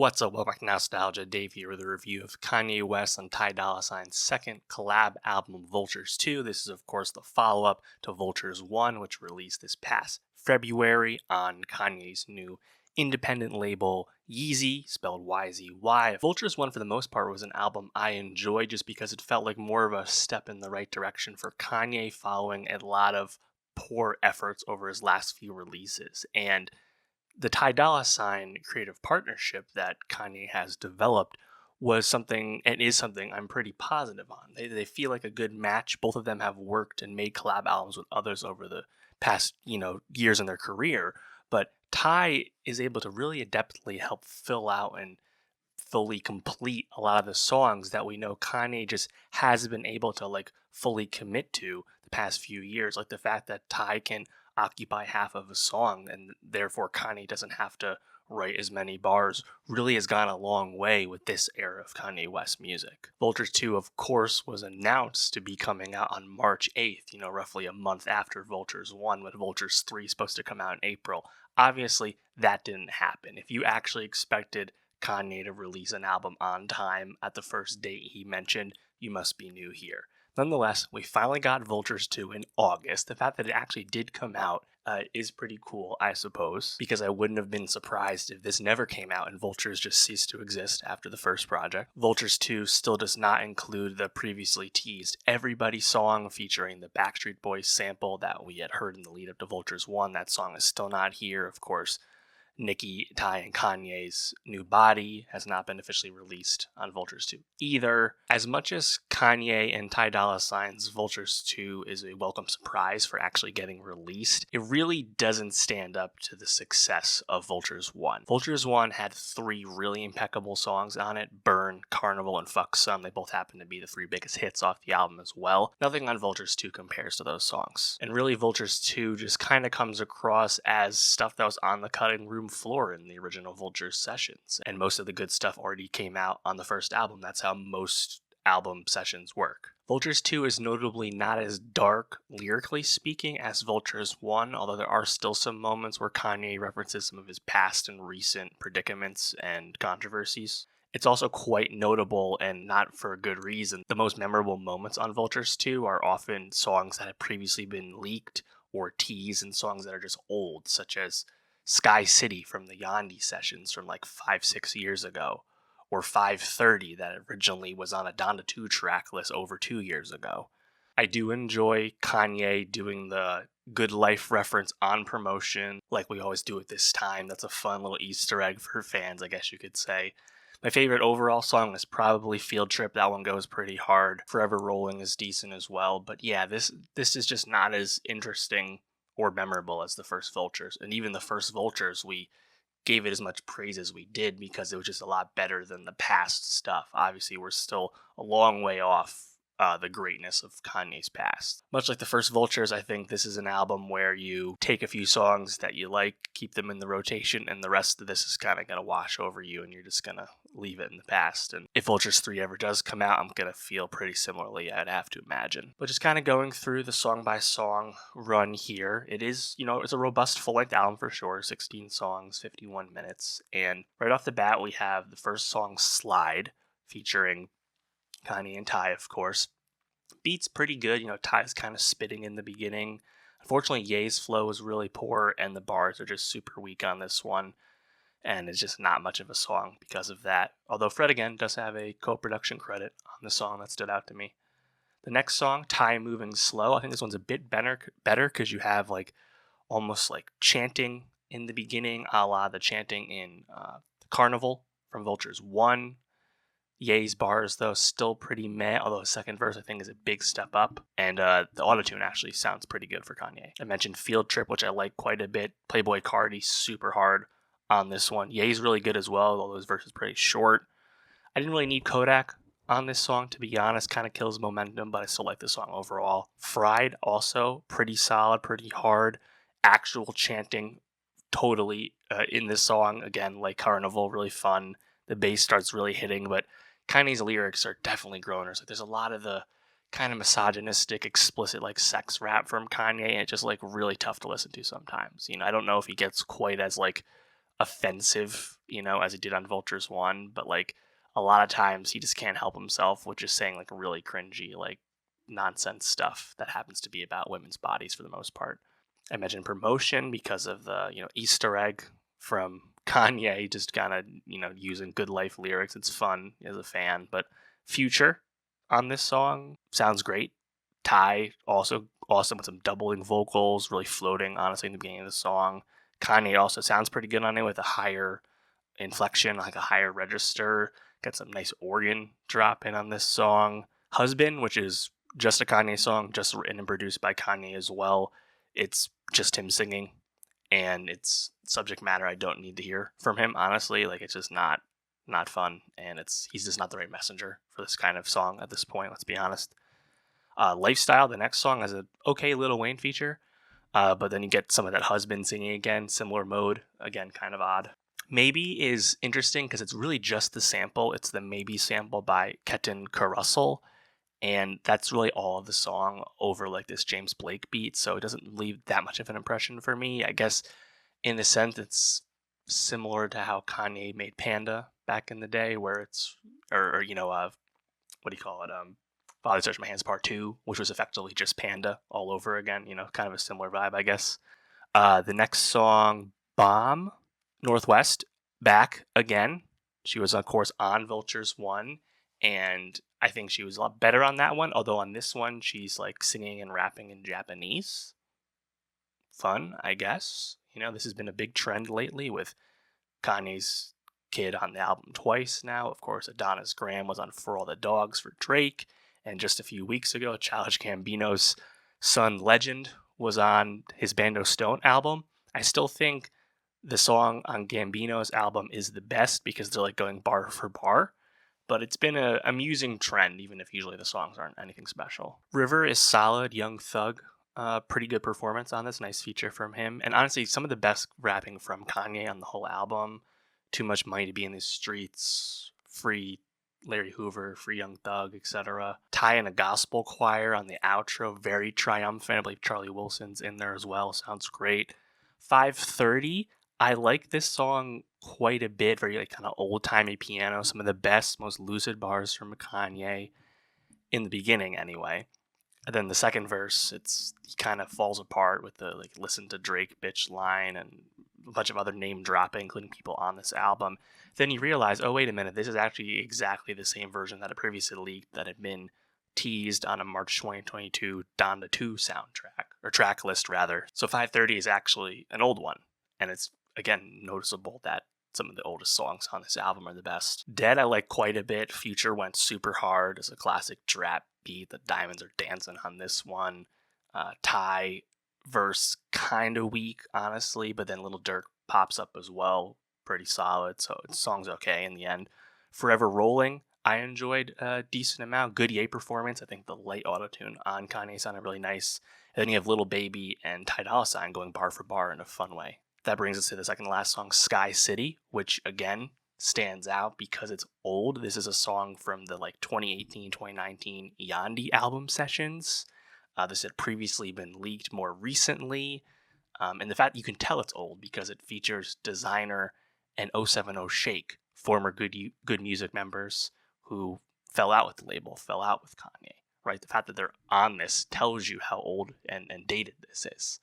What's up, welcome back to Nowstalgia. Dave here with a review of Kanye West and Dolla Sign's second collab album, Vultures 2. This is, of course, the follow-up to Vultures 1, which released this past February on Kanye's new independent label, Yeezy, spelled Y-Z-Y. Vultures 1, for the most part, was an album I enjoyed just because it felt like more of a step in the right direction for Kanye following a lot of poor efforts over his last few releases. And the Dolla Sign creative partnership that Kanye has developed was something and is something I'm pretty positive on. They feel like a good match. Both of them have worked and made collab albums with others over the past, years in their career. But Ty is able to really adeptly help fill out and fully complete a lot of the songs that we know Kanye just hasn't been able to fully commit to the past few years. Like the fact that Ty can occupy half of a song and therefore Kanye doesn't have to write as many bars really has gone a long way with this era of Kanye West music. Vultures 2, of course, was announced to be coming out on March 8th, roughly a month after Vultures 1, with Vultures 3 supposed to come out in April. Obviously, that didn't happen. If you actually expected Kanye to release an album on time at the first date he mentioned, you must be new here. Nonetheless, we finally got Vultures 2 in August. The fact that it actually did come out is pretty cool, I suppose, because I wouldn't have been surprised if this never came out and Vultures just ceased to exist after the first project. Vultures 2 still does not include the previously teased Everybody song featuring the Backstreet Boys sample that we had heard in the lead up to Vultures 1. That song is still not here, of course. Nicki, Ty, and Kanye's New Body has not been officially released on Vultures 2 either. As much as Kanye and Dolla Sign's Vultures 2 is a welcome surprise for actually getting released, it really doesn't stand up to the success of Vultures 1. Vultures 1 had 3 really impeccable songs on it: Burn, Carnival, and Fuck Some. They both happen to be the 3 biggest hits off the album as well. Nothing on Vultures 2 compares to those songs. And really, Vultures 2 just kind of comes across as stuff that was on the cutting room floor in the original Vultures sessions, and most of the good stuff already came out on the first album. That's how most album sessions work. Vultures 2 is notably not as dark, lyrically speaking, as Vultures 1, although there are still some moments where Kanye references some of his past and recent predicaments and controversies. It's also quite notable, and not for a good reason. The most memorable moments on Vultures 2 are often songs that have previously been leaked or teased, and songs that are just old, such as Sky City from the Yandi sessions from 5-6 years ago, or 530 that originally was on a Donda 2 track list over 2 years ago. I do enjoy Kanye doing the Good Life reference on promotion, like we always do at this time. That's a fun little Easter egg for fans, I guess you could say. My favorite overall song is probably Field Trip. That one goes pretty hard. Forever Rolling is decent as well. But yeah, this is just not as interesting or memorable as the first Vultures. And even the first Vultures, we gave it as much praise as we did because it was just a lot better than the past stuff. Obviously, we're still a long way off the greatness of Kanye's past. Much like the first Vultures, I think this is an album where you take a few songs that you like, keep them in the rotation, and the rest of this is kind of going to wash over you, and you're just going to leave it in the past. And if Vultures 3 ever does come out, I'm going to feel pretty similarly, I'd have to imagine. But just kind of going through the song-by-song run here, it is, it's a robust full-length album for sure, 16 songs, 51 minutes. And right off the bat, we have the first song, Slide, featuring Kanye and Ty, of course. Beat's pretty good. Ty's kind of spitting in the beginning. Unfortunately, Ye's flow is really poor, and the bars are just super weak on this one. And it's just not much of a song because of that. Although Fred, again, does have a co-production credit on the song that stood out to me. The next song, Ty Moving Slow, I think this one's a bit better because you have almost chanting in the beginning, a la the chanting in Carnival from Vultures 1. Ye's bars, though, still pretty meh, although the second verse, I think, is a big step up. And the autotune actually sounds pretty good for Kanye. I mentioned Field Trip, which I like quite a bit. Playboy Cardi, super hard on this one. Ye's really good as well, although his verse is pretty short. I didn't really need Kodak on this song, to be honest. Kind of kills momentum, but I still like the song overall. Fried, also pretty solid, pretty hard. Actual chanting, totally in this song. Again, like Carnival, really fun. The bass starts really hitting, but Kanye's lyrics are definitely groaners. There's a lot of the kind of misogynistic, explicit, sex rap from Kanye, and it's just, really tough to listen to sometimes. I don't know if he gets quite as, offensive, as he did on Vultures 1, but like a lot of times he just can't help himself with just saying like really cringy, like nonsense stuff that happens to be about women's bodies for the most part. I mentioned Promotion because of the, Easter egg from Kanye, just kind of, using good life lyrics. It's fun as a fan, but Future on this song sounds great. Ty also awesome with some doubling vocals, really floating, honestly, in the beginning of the song. Kanye also sounds pretty good on it with a higher inflection, like a higher register. Got some nice organ drop in on this song. Husband, which is just a Kanye song, just written and produced by Kanye as well. It's just him singing, and it's subject matter I don't need to hear from him, honestly. Like, it's just not fun, and he's just not the right messenger for this kind of song at this point, let's be honest. Lifestyle, the next song, has an okay Lil Wayne feature, but then you get some of that husband singing again, similar mode, again, kind of odd. Maybe is interesting because it's really just the sample. It's the Maybe sample by Ketan Carussell, and that's really all of the song over like this James Blake beat, so it doesn't leave that much of an impression for me. I guess in a sense it's similar to how Kanye made Panda back in the day, where it's or what do you call it? Father Touch My Hands Part 2, which was effectively just Panda all over again, kind of a similar vibe, I guess. The next song, Bomb, Northwest, back again. She was, of course, on Vultures 1, and I think she was a lot better on that one, although on this one, she's like singing and rapping in Japanese. Fun, I guess. This has been a big trend lately with Kanye's kid on the album twice now. Of course, Adonis Graham was on For All the Dogs for Drake, and just a few weeks ago, Childish Gambino's son Legend was on his Bando Stone album. I still think the song on Gambino's album is the best because they're like going bar for bar, but it's been an amusing trend, even if usually the songs aren't anything special. River is solid. Young Thug, pretty good performance on this. Nice feature from him. And honestly, some of the best rapping from Kanye on the whole album. Too Much Money to Be in the Streets, Free Larry Hoover, Free Young Thug, etc. Ty in a gospel choir on the outro, very triumphant. I believe Charlie Wilson's in there as well. Sounds great. 5:30. I like this song quite a bit. Very like kind of old timey piano. Some of the best, most lucid bars from Kanye in the beginning, anyway. And then the second verse, he kind of falls apart with the like "listen to Drake, bitch" line and a bunch of other name dropping, including people on this album. Then you realize, oh wait a minute, this is actually exactly the same version that had previously leaked, that had been teased on a March 2022 Donda 2 soundtrack, or track list rather. So 5:30 is actually an old one, and it's again noticeable that some of the oldest songs on this album are the best. Dead I like quite a bit. Future went super hard as a classic drap beat. The Diamonds Are Dancing on this one. Ty verse kind of weak, honestly, but then Little Dirk pops up as well, pretty solid. So the song's okay in the end. Forever Rolling, I enjoyed a decent amount. Good Ye performance. I think the light autotune on Kanye sounded really nice. And then you have Little Baby and Ty Dolla $ign going bar for bar in a fun way. That brings us to the second to last song, Sky City, which again stands out because it's old. This is a song from the 2018, 2019 Yandhi album sessions. This had previously been leaked more recently. And the fact you can tell it's old because it features Designer and 070 Shake, former Good Music members who fell out with the label, fell out with Kanye. Right? The fact that they're on this tells you how old and dated this is.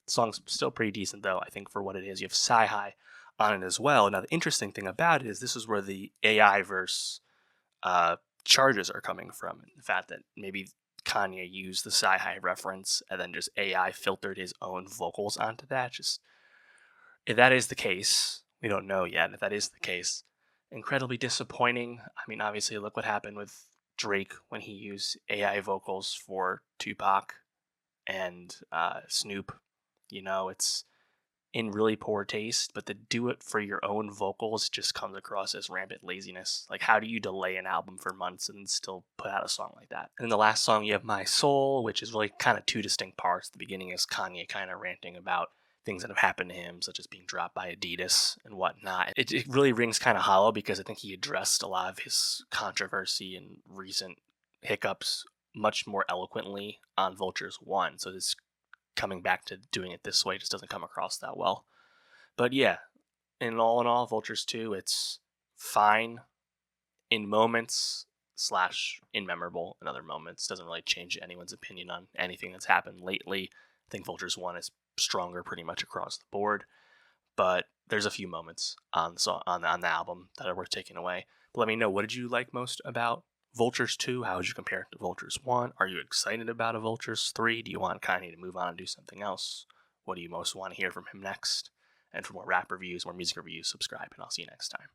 The song's still pretty decent, though, I think, for what it is. You have Sci-Hi on it as well. Now, the interesting thing about it is this is where the AI verse charges are coming from. The fact that maybe Kanye used the Sci-Hi reference and then just AI filtered his own vocals onto that. Just, if that is the case, we don't know yet. If that is the case, incredibly disappointing. I mean, obviously, look what happened with Drake when he used AI vocals for Tupac and Snoop. It's in really poor taste, but to do it for your own vocals just comes across as rampant laziness. Like, how do you delay an album for months and still put out a song like that? And then the last song, you have My Soul, which is really kind of two distinct parts. The beginning is Kanye kind of ranting about things that have happened to him, such as being dropped by Adidas and whatnot. It really rings kind of hollow because I think he addressed a lot of his controversy and recent hiccups much more eloquently on Vultures 1. So this coming back to doing it this way just doesn't come across that well. But yeah, in all, Vultures 2, it's fine in moments slash immemorable in other moments. Doesn't really change anyone's opinion on anything that's happened lately. I think Vultures 1 is stronger pretty much across the board, but there's a few moments on the song, on the album that are worth taking away. But let me know, what did you like most about Vultures 2? How would you compare it to Vultures 1? Are you excited about a Vultures 3? Do you want Kanye to move on and do something else? What do you most want to hear from him next? And for more rap reviews, more music reviews, subscribe, and I'll see you next time.